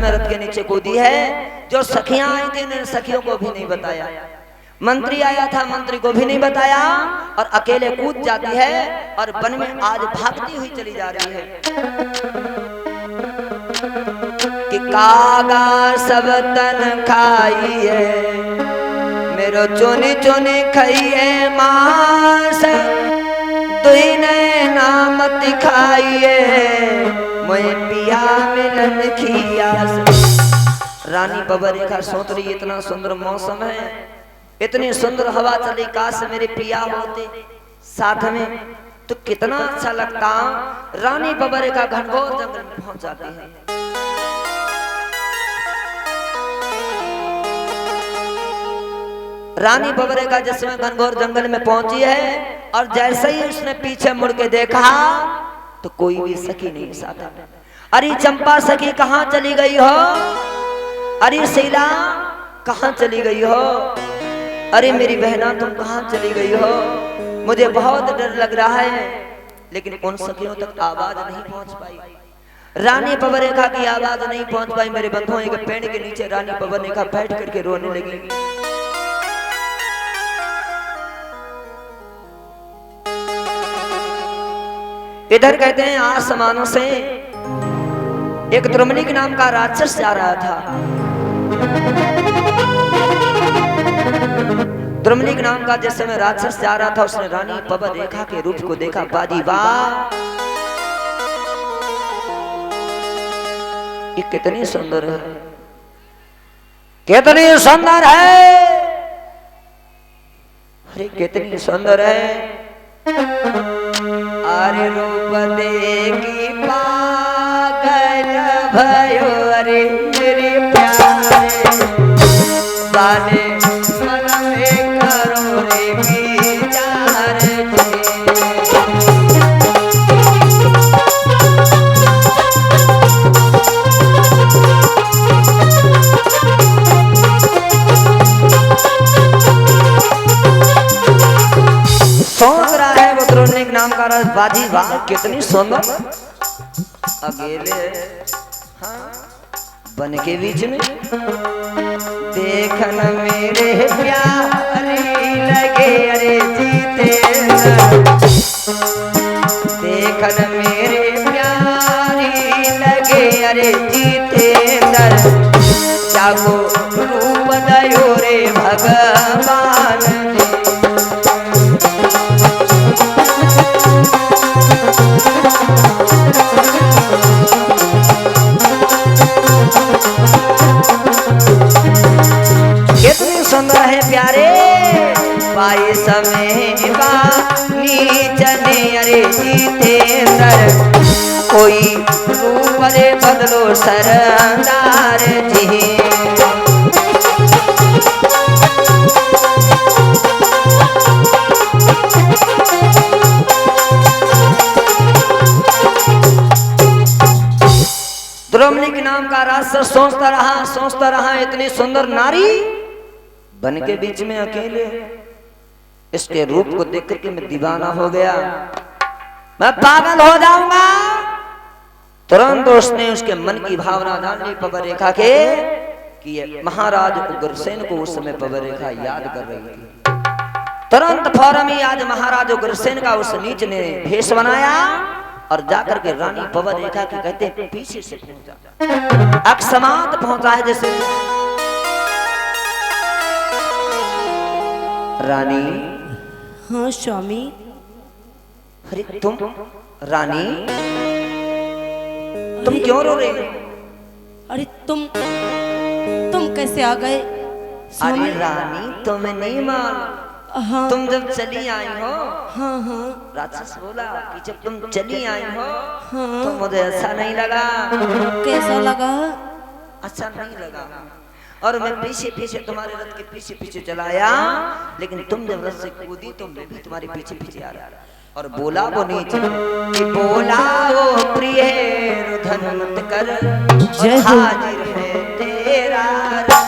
में रथ के नीचे कूदी है। जो सखियां आई थी उन्होंने सखियों को भी नहीं बताया, मंत्री आया था मंत्री को भी नहीं बताया, और अकेले कूद जाती है और वन में आज भागती हुई चली जा रही है कि कागा सब तन खाई है, मेरो चुनी चुनी खाई है मांस, तुही ने नाम दिखाइए मैं पिया मिलन खिया। रानी बबरेखा सोच रही इतना सुंदर मौसम है, इतनी सुंदर हवा चली, काश मेरे पिया होते साथ में तो कितना अच्छा लगता। रानी बबरेखा घनघोर जंगल में पहुंच जाती है। रानी बबरेखा जिस समय घनघोर जंगल में पहुंची है और जैसे ही उसने पीछे मुड़ के देखा तो कोई भी सखी नहीं साथ में। अरे चंपा सखी कहाँ चली गई हो, अरे शीला कहाँ चली गई हो, अरे मेरी बहना तुम कहाँ चली गई हो, मुझे बहुत डर लग रहा है। लेकिन उन सखियों तक आवाज नहीं पहुंच पाई, रानी बबरेखा की आवाज नहीं पहुंच पाई। मेरे बंधुओं एक पेड़ के नीचे रानी बबरेखा बैठ करके रोने लगी। इधर कहते हैं आसमानों से एक द्रुमलिक नाम का राक्षस जा रहा था। द्रुमलिक नाम का जिस समय राक्षस जा रहा था उसने रानी बबरेखा के रूप को देखा। बाजी वाह, ये कितनी सुंदर है, कितनी सुंदर है, अरे कितनी सुंदर है। अरे रूप देखी पागल भयो, अरे मेरे प्यारे बाले मन में करो रे विचार सोच रहा है वो द्रुमलिक नाम का राज। बाजी वाह कितनी सुंदर, अकेले हाँ बन के बीच में देखन मेरे प्यारे लगे, अरे जीते देखन मेरे प्यारे लगे, अरे जीते जागो रूप दयो रे भगवान। कितनी सुंदर है प्यारे पाई समय नीचने, अरे जीते कोई रूप रे बदलो सरदार जी। द्रुमलिक नाम का राक्षस सोचता रहा इतनी सुंदर नारी बन के बीच में अकेले, इसके रूप को देख करके मैं दीवाना हो गया, मैं पागल हो जाऊंगा। तुरंत उसने उसके मन की भावना जान ली बबरेखा के कि ये महाराज उग्रसेन को उस समय बबरेखा याद कर रही थी। तुरंत फौरन ही आज महाराज उग्रसेन का उस नीच ने भेष बनाया और जाकर के रानी बबरेखा के कहते पीछे से पहुंचा, अकस्मात पहुंचा है जैसे। रानी हाँ स्वामी। अरे तुम रानी तुम क्यों रो रही हो? अरे तुम कैसे आ गए? अरे रानी तुम्हें नहीं मालूम, हाँ तुम जब चली आई हो, हाँ हाँ राक्षस बोला कि जब तुम चली आई हो हाँ, तो मुझे अच्छा नहीं लगा। कैसा लगा? अच्छा नहीं लगा, और मैं पीछे पीछे तुम्हारे रथ के पीछे पीछे चलाया, लेकिन तुम जब रथ से कूदी तो मैं भी तुम्हारे पीछे पीछे आ रहा और बोला वो नीचे कि बोला वो प्रिय रुधन मत कर, हाजिर है तेरा रथ।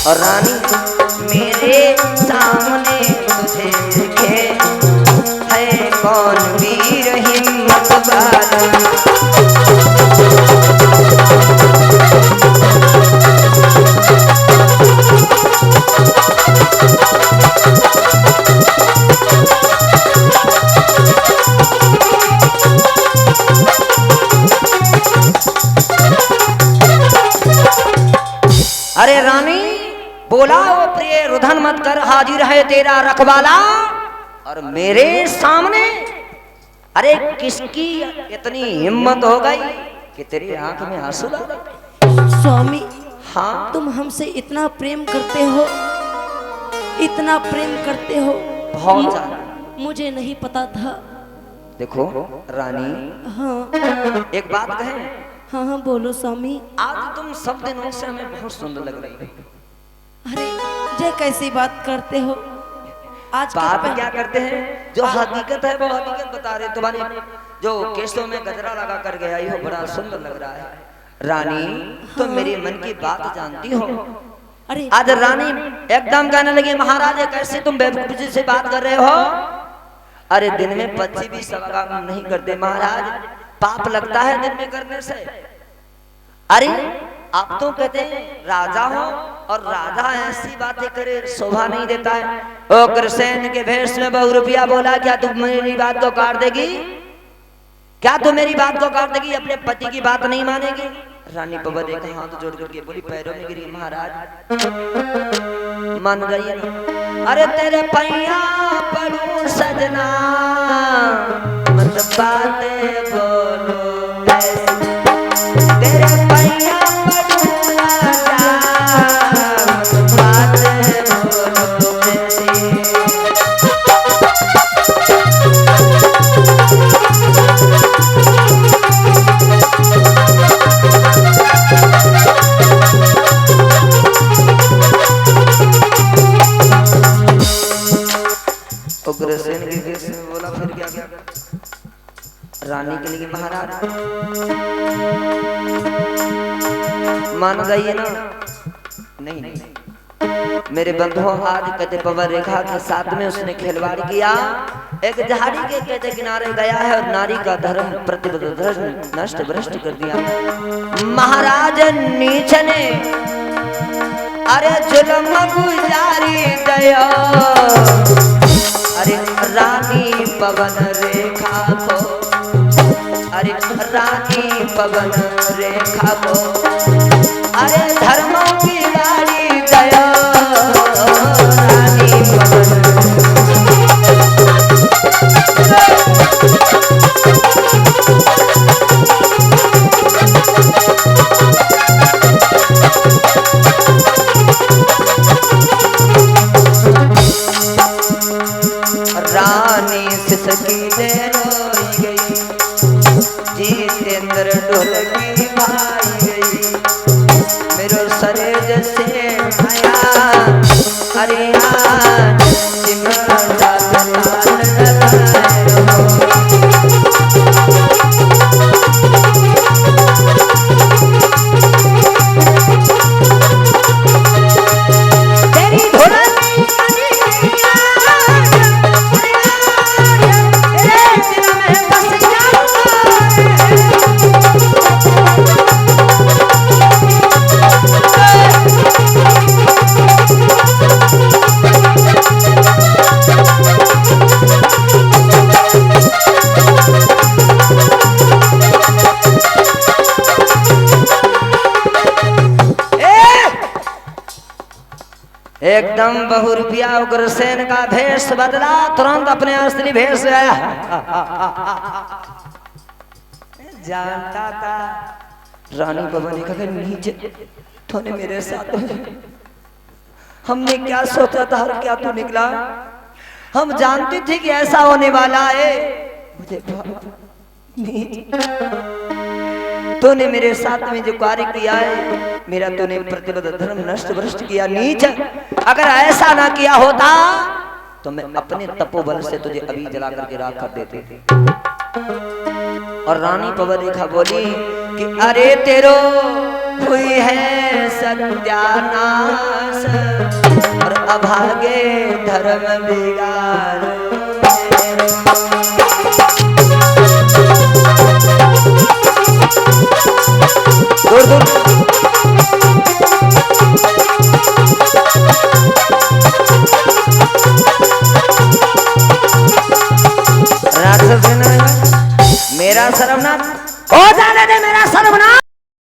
और रानी मेरे सामने तुझे दिखे है कौन वीर हिम्मत वाला। अरे रानी बोला वो प्रिय रुधन मत कर, हाजिर है तेरा रखवाला। और मेरे सामने अरे किसकी इतनी हिम्मत हो गई कि तेरी आंख में आंसू ला गए? स्वामी हाँ तुम हमसे इतना प्रेम करते हो, इतना प्रेम करते हो, बहुत ज्यादा। मुझे नहीं पता था। देखो रानी हाँ एक बात कहें, हाँ हाँ बोलो स्वामी। आज तुम सब दिनों से हमें बहुत सुंदर लग रही है। अरे ये कैसी बात करते हो? आज बात क्या करते हैं, जो हकीकत है वो हकीकत बता रहे। तुम्हारी जो केसों में गजरा लगा कर गया हो बड़ा सुंदर लग रहा है। रानी तुम मेरी मन की बात जानती हो। अरे आज रानी एकदम कहने लगी, महाराज कैसे तुम बेवकूफी से बात कर रहे हो? अरे दिन में 25-20 काम नहीं करते महाराज, पाप लगता है दिन में करने से। अरे आप तो कहते हैं राजा हो, और राजा ऐसी बातें करे शोभा नहीं देता है। ओ कृष्ण के भेष में 100 रुपया बोला, क्या तुम मेरी बात को काट देगी? क्या तुम मेरी बात को काट देगी? अपने पति की बात नहीं मानेगी? रानी पवन एक हाथ जोड़ करके बोली, पैरों में गिरी महाराज मान गई ना। अरे तेरे पैया पड़ू सजना, मत बातें बोलो ऐसी। तेरे पैया पड़ू राजा, मत बातें बोलो ऐसी। उग्रसेन के केस में बोला, फिर क्या क्या रानी के लिए महाराज मान गई है ना? नहीं नहीं मेरे बंधुओं, आज कहते पवन रेखा के साथ में उसने खिलवाड़ किया। एक झाड़ी के कहते किनारे गया है और नारी का धर्म प्रतिबद्ध नष्ट भ्रष्ट कर दिया। महाराज नीच ने अरे जुल्म गुजारी दया, अरे रानी पवन रेखा को, अरे रानी पवन रेखा को, अरे धर्मों की गाड़ी दया, रानी पवन। रानी सिसकी दे रोई गई, जितेंद्र ढोलकी भाई गई, मेरो सरेज से आया, अरे आज सिमरता लाल लगाए रहो। तेरी ढोलकी बनी गैया, एकदम 100 रुपया उग्रसेन का भेष बदला, तुरंत अपने असली भेष से आया। जानता था रानी पवन का नीचे तूने मेरे साथ, हमने क्या सोचा था और क्या तू निकला। हम जानते थे कि ऐसा होने वाला है। मुझे तूने मेरे साथ में जो कार्य किया है, मेरा तूने प्रतिबद्ध धर्म नष्ट भ्रष्ट किया नीच। अगर ऐसा ना किया होता तो मैं अपने तपोबल से तुझे अभी जला करके राख कर देते थे। और रानी पवन रेखा बोली कि अरे तेरो हुई है सत्यानाश और अभागे धर्म बिगाड़।